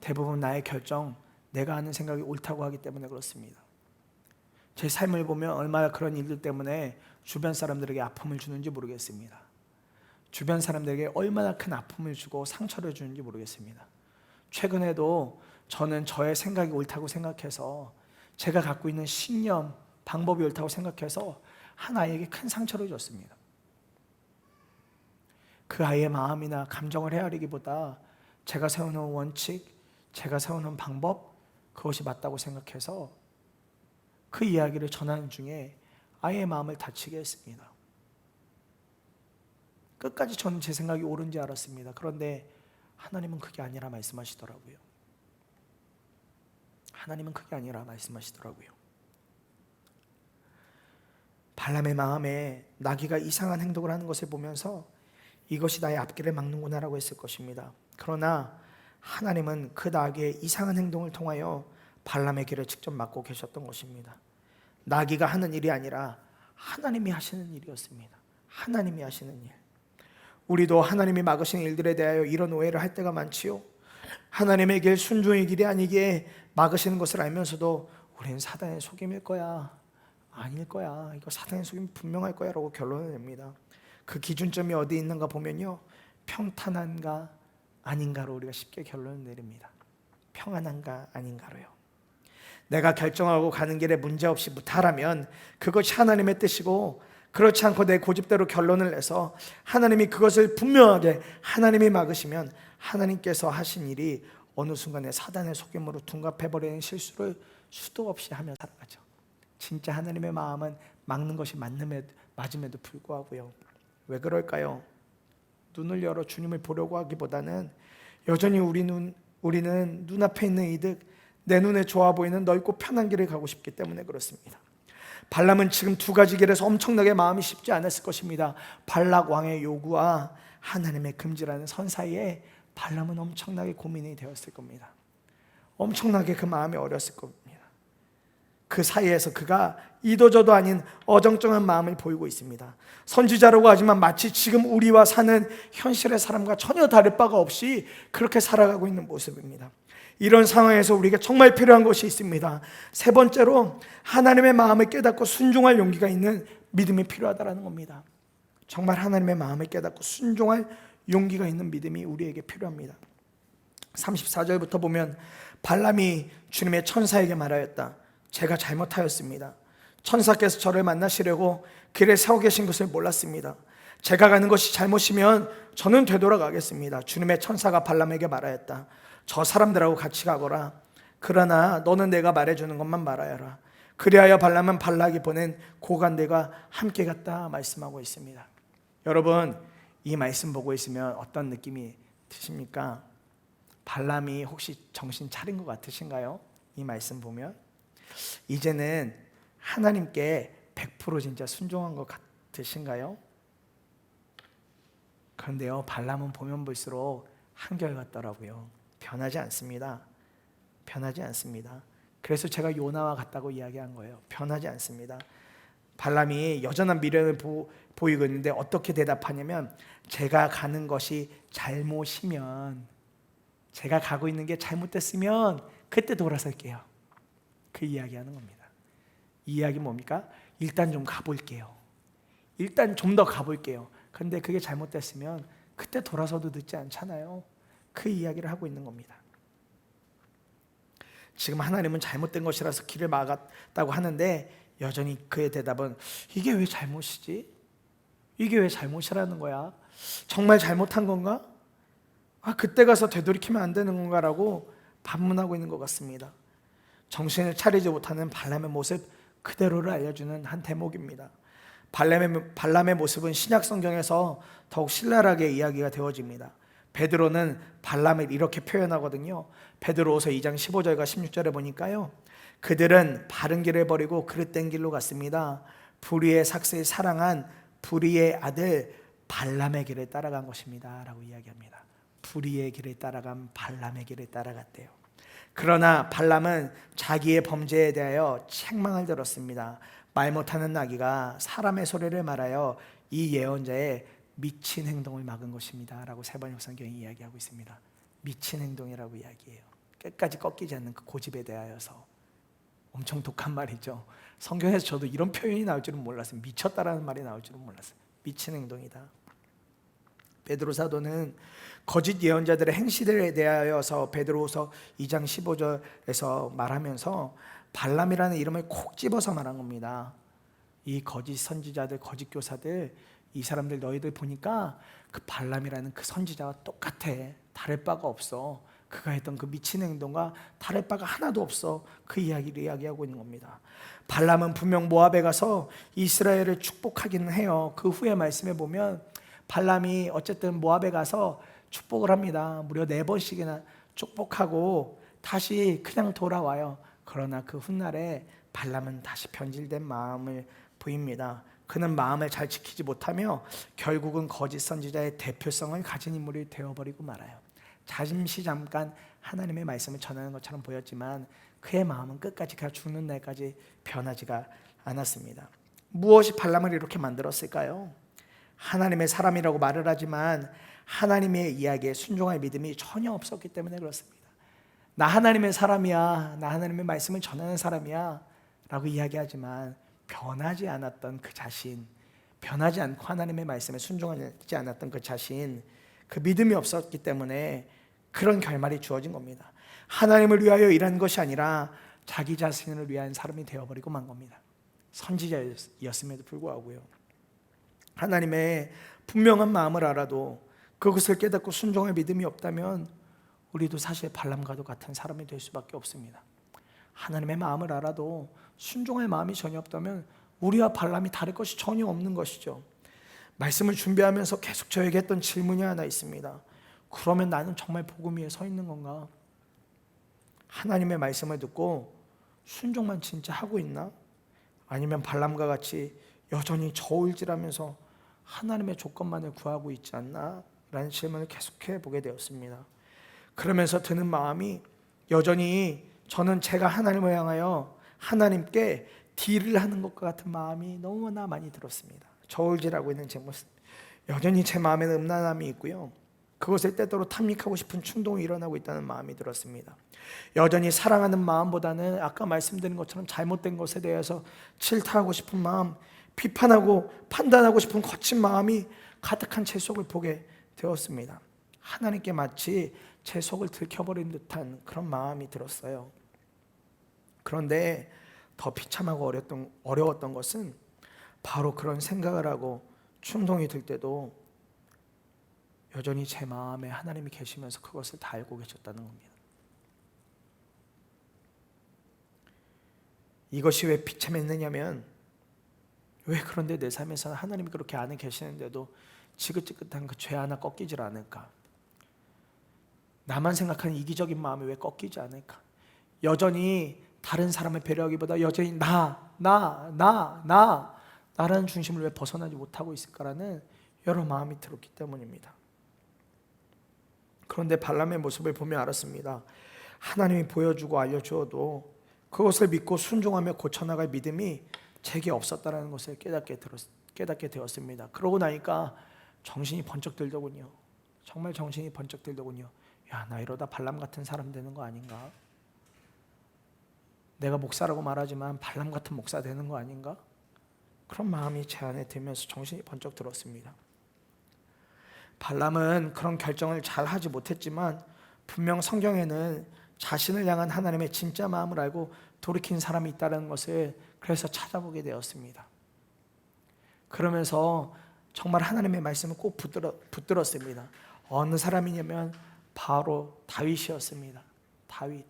대부분 나의 결정, 내가 하는 생각이 옳다고 하기 때문에 그렇습니다. 제 삶을 보면 얼마나 그런 일들 때문에 주변 사람들에게 아픔을 주는지 모르겠습니다. 주변 사람들에게 얼마나 큰 아픔을 주고 상처를 주는지 모르겠습니다. 최근에도 저는 저의 생각이 옳다고 생각해서 제가 갖고 있는 신념, 방법이 옳다고 생각해서 한 아이에게 큰 상처를 줬습니다. 그 아이의 마음이나 감정을 헤아리기보다 제가 세워놓은 원칙, 제가 세워놓은 방법, 그것이 맞다고 생각해서 그 이야기를 전하는 중에 아이의 마음을 다치게 했습니다. 끝까지 저는 제 생각이 옳은지 알았습니다. 그런데 하나님은 그게 아니라 말씀하시더라고요. 하나님은 그게 아니라 말씀하시더라고요. 발람의 마음에 나귀가 이상한 행동을 하는 것을 보면서 이것이 나의 앞길을 막는구나라고 했을 것입니다. 그러나 하나님은 그 나귀의 이상한 행동을 통하여 발람의 길을 직접 막고 계셨던 것입니다. 나귀가 하는 일이 아니라 하나님이 하시는 일이었습니다. 하나님이 하시는 일. 우리도 하나님이 막으신 일들에 대하여 이런 오해를 할 때가 많지요. 하나님의 길, 순종의 길이 아니기에 막으시는 것을 알면서도 우리는 사단의 속임일 거야, 아닐 거야, 이거 사단의 속임 분명할 거야 라고 결론을 냅니다. 그 기준점이 어디 있는가 보면요, 평탄한가 아닌가로 우리가 쉽게 결론을 내립니다. 평안한가 아닌가로요. 내가 결정하고 가는 길에 문제없이 무탈하면 그것이 하나님의 뜻이고, 그렇지 않고 내 고집대로 결론을 내서 하나님이 그것을 분명하게 하나님이 막으시면 하나님께서 하신 일이 어느 순간에 사단의 속임으로 둔갑해버리는 실수를 수도 없이 하며 살아가죠. 진짜 하나님의 마음은 막는 것이 맞음에도 불구하고요. 왜 그럴까요? 눈을 열어 주님을 보려고 하기보다는 여전히 우리는 눈앞에 있는 이득, 내 눈에 좋아 보이는 넓고 편한 길을 가고 싶기 때문에 그렇습니다. 발람은 지금 두 가지 길에서 엄청나게 마음이 쉽지 않았을 것입니다. 발락 왕의 요구와 하나님의 금지라는 선 사이에 발람은 엄청나게 고민이 되었을 겁니다. 엄청나게 그 마음이 어렸을 겁니다. 그 사이에서 그가 이도저도 아닌 어정쩡한 마음을 보이고 있습니다. 선지자라고 하지만 마치 지금 우리와 사는 현실의 사람과 전혀 다를 바가 없이 그렇게 살아가고 있는 모습입니다. 이런 상황에서 우리가 정말 필요한 것이 있습니다. 세 번째로 하나님의 마음을 깨닫고 순종할 용기가 있는 믿음이 필요하다는 겁니다. 정말 하나님의 마음을 깨닫고 순종할 용기가 있는 믿음이 우리에게 필요합니다. 34절부터 보면 발람이 주님의 천사에게 말하였다. 제가 잘못하였습니다. 천사께서 저를 만나시려고 길에 세워 계신 것을 몰랐습니다. 제가 가는 것이 잘못이면 저는 되돌아가겠습니다. 주님의 천사가 발람에게 말하였다. 저 사람들하고 같이 가거라. 그러나 너는 내가 말해주는 것만 말하여라. 그리하여 발람은 발락이 보낸 고관들과 함께 갔다 말씀하고 있습니다. 여러분, 이 말씀 보고 있으면 어떤 느낌이 드십니까? 발람이 혹시 정신 차린 것 같으신가요? 이 말씀 보면 이제는 하나님께 100% 진짜 순종한 것 같으신가요? 그런데요, 발람은 보면 볼수록 한결같더라고요. 변하지 않습니다. 변하지 않습니다. 그래서 제가 요나와 같다고 이야기한 거예요. 변하지 않습니다. 발람이 여전한 미련을 보이고 있는데 어떻게 대답하냐면, 제가 가는 것이 잘못이면, 제가 가고 있는 게 잘못됐으면 그때 돌아설게요. 그 이야기하는 겁니다. 이 이야기 뭡니까? 일단 좀 가볼게요. 일단 좀 더 가볼게요. 그런데 그게 잘못됐으면 그때 돌아서도 늦지 않잖아요. 그 이야기를 하고 있는 겁니다. 지금 하나님은 잘못된 것이라서 길을 막았다고 하는데 여전히 그의 대답은 이게 왜 잘못이지? 이게 왜 잘못이라는 거야? 정말 잘못한 건가? 그때 가서 되돌이키면 안 되는 건가라고 반문하고 있는 것 같습니다. 정신을 차리지 못하는 발람의 모습 그대로를 알려주는 한 대목입니다. 발람의 모습은 신약 성경에서 더욱 신랄하게 이야기가 되어집니다. 베드로는 발람을 이렇게 표현하거든요. 베드로후서 2장 15절과 16절에 보니까요, 그들은 바른 길을 버리고 그릇된 길로 갔습니다. 불의의 삭슬 사랑한 불의의 아들 발람의 길을 따라간 것입니다 라고 이야기합니다. 불의의 길을 따라간 발람의 길을 따라갔대요. 그러나 발람은 자기의 범죄에 대하여 책망을 들었습니다. 말 못하는 나귀가 사람의 소리를 말하여 이 예언자의 미친 행동을 막은 것입니다 라고 세번역 성경이 이야기하고 있습니다. 미친 행동이라고 이야기해요. 끝까지 꺾이지 않는 그 고집에 대하여서. 엄청 독한 말이죠. 성경에서 저도 이런 표현이 나올 줄은 몰랐어요. 미쳤다라는 말이 나올 줄은 몰랐어요. 미친 행동이다. 베드로 사도는 거짓 예언자들의 행실에 대하여서 베드로후서 2장 15절에서 말하면서 발람이라는 이름을 콕 집어서 말한 겁니다. 이 거짓 선지자들, 거짓 교사들, 이 사람들 너희들 보니까 그 발람이라는 그 선지자와 똑같아. 다를 바가 없어. 그가 했던 그 미친 행동과 다를 바가 하나도 없어. 그 이야기를 이야기하고 있는 겁니다. 발람은 분명 모압에 가서 이스라엘을 축복하기는 해요. 그 후에 말씀에 보면 발람이 어쨌든 모압에 가서 축복을 합니다. 무려 4번씩이나 축복하고 다시 그냥 돌아와요. 그러나 그 훗날에 발람은 다시 변질된 마음을 보입니다. 그는 마음을 잘 지키지 못하며 결국은 거짓 선지자의 대표성을 가진 인물이 되어버리고 말아요. 잠시 잠깐 하나님의 말씀을 전하는 것처럼 보였지만 그의 마음은 끝까지 그가 죽는 날까지 변하지가 않았습니다. 무엇이 발람을 이렇게 만들었을까요? 하나님의 사람이라고 말을 하지만 하나님의 이야기에 순종할 믿음이 전혀 없었기 때문에 그렇습니다. 나 하나님의 사람이야, 나 하나님의 말씀을 전하는 사람이야 라고 이야기하지만 변하지 않았던 그 자신, 변하지 않고 하나님의 말씀에 순종하지 않았던 그 자신, 그 믿음이 없었기 때문에 그런 결말이 주어진 겁니다. 하나님을 위하여 일하는 것이 아니라 자기 자신을 위한 사람이 되어버리고 만 겁니다. 선지자였음에도 불구하고요. 하나님의 분명한 마음을 알아도 그것을 깨닫고 순종할 믿음이 없다면 우리도 사실 발람과도 같은 사람이 될 수밖에 없습니다. 하나님의 마음을 알아도 순종할 마음이 전혀 없다면 우리와 발람이 다를 것이 전혀 없는 것이죠. 말씀을 준비하면서 계속 저에게 했던 질문이 하나 있습니다. 그러면 나는 정말 복음 위에 서 있는 건가? 하나님의 말씀을 듣고 순종만 진짜 하고 있나? 아니면 발람과 같이 여전히 저울질하면서 하나님의 조건만을 구하고 있지 않나? 라는 질문을 계속해 보게 되었습니다. 그러면서 드는 마음이 여전히 저는 제가 하나님을 향하여 하나님께 딜을 하는 것과 같은 마음이 너무나 많이 들었습니다. 저울질하고 있는 제 모습, 여전히 제 마음에는 음란함이 있고요, 그것을 때때로 탐닉하고 싶은 충동이 일어나고 있다는 마음이 들었습니다. 여전히 사랑하는 마음보다는 아까 말씀드린 것처럼 잘못된 것에 대해서 질타하고 싶은 마음, 비판하고 판단하고 싶은 거친 마음이 가득한 제 속을 보게 되었습니다. 하나님께 마치 제 속을 들켜버린 듯한 그런 마음이 들었어요. 그런데 더 비참하고 어려웠던 것은 바로 그런 생각을 하고 충동이 들 때도 여전히 제 마음에 하나님이 계시면서 그것을 다 알고 계셨다는 겁니다. 이것이 왜 비참했느냐면, 왜 그런데 내 삶에서는 하나님이 그렇게 안에 계시는데도 지긋지긋한 그 죄 하나 꺾이질 않을까? 나만 생각하는 이기적인 마음이 왜 꺾이지 않을까? 여전히 다른 사람을 배려하기보다 여전히 나라는 중심을 왜 벗어나지 못하고 있을까라는 여러 마음이 들었기 때문입니다. 그런데 발람의 모습을 보며 알았습니다. 하나님이 보여주고 알려주어도 그것을 믿고 순종하며 고쳐나갈 믿음이 제게 없었다는 것을 깨닫게 되었습니다. 그러고 나니까 정신이 번쩍 들더군요. 정말 정신이 번쩍 들더군요. 야, 나 이러다 발람 같은 사람 되는 거 아닌가? 내가 목사라고 말하지만 발람 같은 목사 되는 거 아닌가? 그런 마음이 제 안에 들면서 정신이 번쩍 들었습니다. 발람은 그런 결정을 잘 하지 못했지만 분명 성경에는 자신을 향한 하나님의 진짜 마음을 알고 돌이킨 사람이 있다는 것을 그래서 찾아보게 되었습니다. 그러면서 정말 하나님의 말씀을 꼭 붙들었습니다. 어느 사람이냐면 바로 다윗이었습니다. 다윗.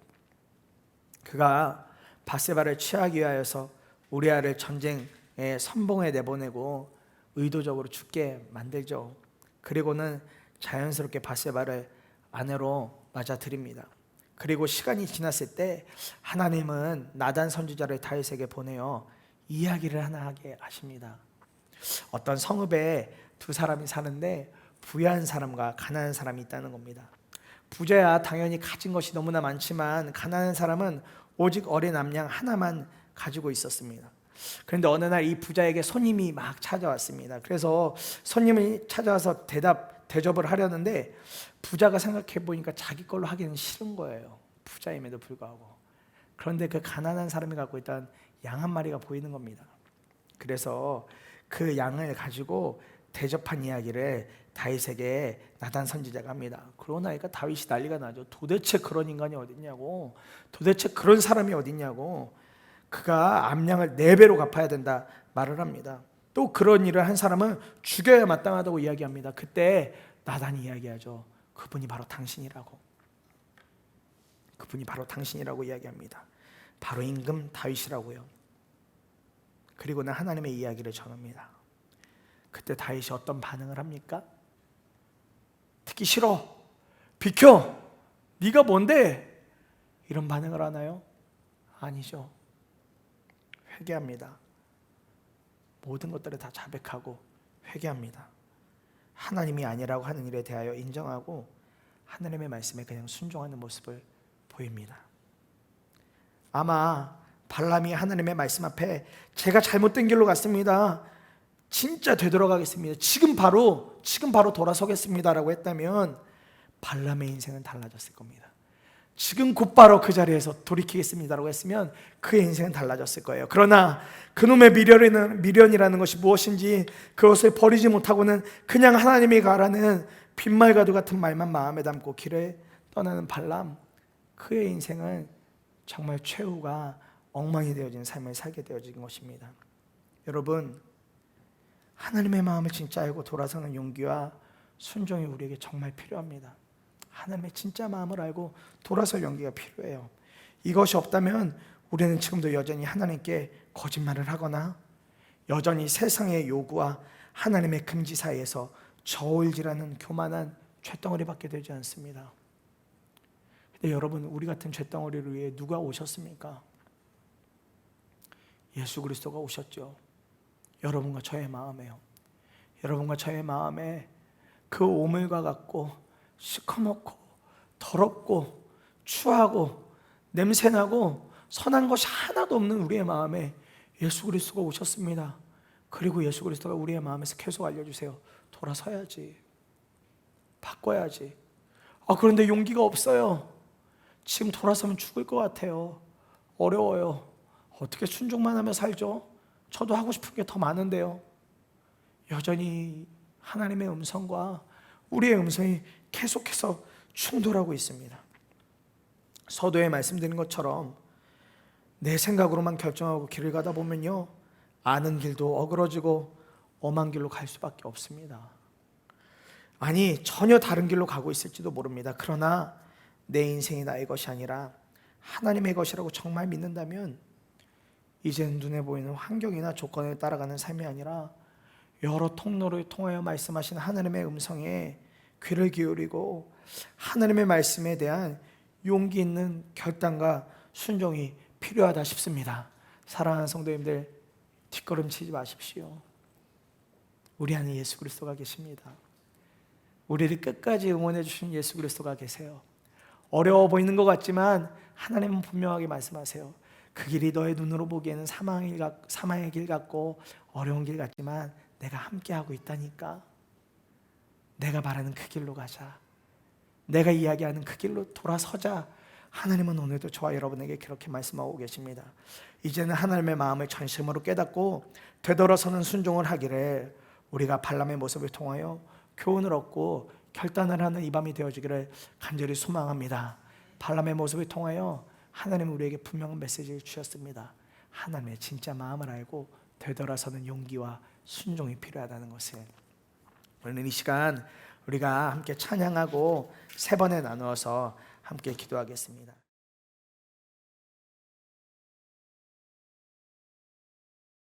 그가 밧세바를 취하기 위하여서 우리아를 전쟁의 선봉에 내보내고 의도적으로 죽게 만들죠. 그리고는 자연스럽게 밧세바를 아내로 맞아들입니다. 그리고 시간이 지났을 때 하나님은 나단 선지자를 다윗에게 보내어 이야기를 하나 하게 하십니다. 어떤 성읍에 두 사람이 사는데 부유한 사람과 가난한 사람이 있다는 겁니다. 부자야 당연히 가진 것이 너무나 많지만 가난한 사람은 오직 어린 암양 하나만 가지고 있었습니다. 그런데 어느 날 이 부자에게 손님이 막 찾아왔습니다. 그래서 손님이 찾아와서 대접을 하려는데 부자가 생각해 보니까 자기 걸로 하기는 싫은 거예요. 부자임에도 불구하고. 그런데 그 가난한 사람이 갖고 있던 양 한 마리가 보이는 겁니다. 그래서 그 양을 가지고 대접한 이야기를 다윗에게 나단 선지자가 합니다. 그러고 나니까 다윗이 난리가 나죠. 도대체 그런 인간이 어딨냐고, 도대체 그런 사람이 어딨냐고. 그가 암양을 4배로 갚아야 된다 말을 합니다. 또 그런 일을 한 사람은 죽여야 마땅하다고 이야기합니다. 그때 나단이 이야기하죠. 그분이 바로 당신이라고. 그분이 바로 당신이라고 이야기합니다. 바로 임금 다윗이라고요. 그리고는 하나님의 이야기를 전합니다. 그때 다윗이 어떤 반응을 합니까? 듣기 싫어, 비켜, 네가 뭔데? 이런 반응을 하나요? 아니죠. 회개합니다. 모든 것들을 다 자백하고 회개합니다. 하나님이 아니라고 하는 일에 대하여 인정하고 하나님의 말씀에 그냥 순종하는 모습을 보입니다. 아마 발람이 하나님의 말씀 앞에 제가 잘못된 길로 갔습니다, 진짜 되돌아가겠습니다, 지금 바로 돌아서겠습니다 라고 했다면 발람의 인생은 달라졌을 겁니다. 지금 곧바로 그 자리에서 돌이키겠습니다라고 했으면 그의 인생은 달라졌을 거예요. 그러나 그놈의 미련이라는 것이 무엇인지 그것을 버리지 못하고는 그냥 하나님이 가라는 빗말가루 같은 말만 마음에 담고 길을 떠나는 발람, 그의 인생은 정말 최후가 엉망이 되어진 삶을 살게 되어진 것입니다. 여러분, 하나님의 마음을 진짜 알고 돌아서는 용기와 순종이 우리에게 정말 필요합니다. 하나님의 진짜 마음을 알고 돌아설 용기가 필요해요. 이것이 없다면 우리는 지금도 여전히 하나님께 거짓말을 하거나 여전히 세상의 요구와 하나님의 금지 사이에서 저울질하는 교만한 쇳덩어리밖에 되지 않습니다. 근데 여러분, 우리 같은 쇳덩어리를 위해 누가 오셨습니까? 예수 그리스도가 오셨죠. 여러분과 저의 마음에요. 여러분과 저의 마음에 그 오물과 같고 시커멓고 더럽고 추하고 냄새나고 선한 것이 하나도 없는 우리의 마음에 예수 그리스도가 오셨습니다. 그리고 예수 그리스도가 우리의 마음에서 계속 알려주세요. 돌아서야지, 바꿔야지. 그런데 용기가 없어요. 지금 돌아서면 죽을 것 같아요. 어려워요. 어떻게 순종만 하며 살죠? 저도 하고 싶은 게 더 많은데요. 여전히 하나님의 음성과 우리의 음성이 계속해서 충돌하고 있습니다. 서도에 말씀드린 것처럼 내 생각으로만 결정하고 길을 가다 보면요, 아는 길도 어그러지고 엄한 길로 갈 수밖에 없습니다. 아니, 전혀 다른 길로 가고 있을지도 모릅니다. 그러나 내 인생이 나의 것이 아니라 하나님의 것이라고 정말 믿는다면 이제는 눈에 보이는 환경이나 조건을 따라가는 삶이 아니라 여러 통로를 통하여 말씀하신 하나님의 음성에 귀를 기울이고 하나님의 말씀에 대한 용기 있는 결단과 순종이 필요하다 싶습니다. 사랑하는 성도님들, 뒷걸음치지 마십시오. 우리 안에 예수 그리스도가 계십니다. 우리를 끝까지 응원해 주신 예수 그리스도가 계세요. 어려워 보이는 것 같지만 하나님은 분명하게 말씀하세요. 그 길이 너의 눈으로 보기에는 사망의 길 같고 어려운 길 같지만 내가 함께하고 있다니까. 내가 말하는 그 길로 가자. 내가 이야기하는 그 길로 돌아서자. 하나님은 오늘도 저와 여러분에게 그렇게 말씀하고 계십니다. 이제는 하나님의 마음을 전심으로 깨닫고 되돌아서는 순종을 하기를 우리가 발람의 모습을 통하여 교훈을 얻고 결단을 하는 이 밤이 되어지기를 간절히 소망합니다. 발람의 모습을 통하여 하나님은 우리에게 분명한 메시지를 주셨습니다. 하나님의 진짜 마음을 알고 되돌아서는 용기와 순종이 필요하다는 것을. 오늘 이 시간 우리가 함께 찬양하고 3번에 나누어서 함께 기도하겠습니다.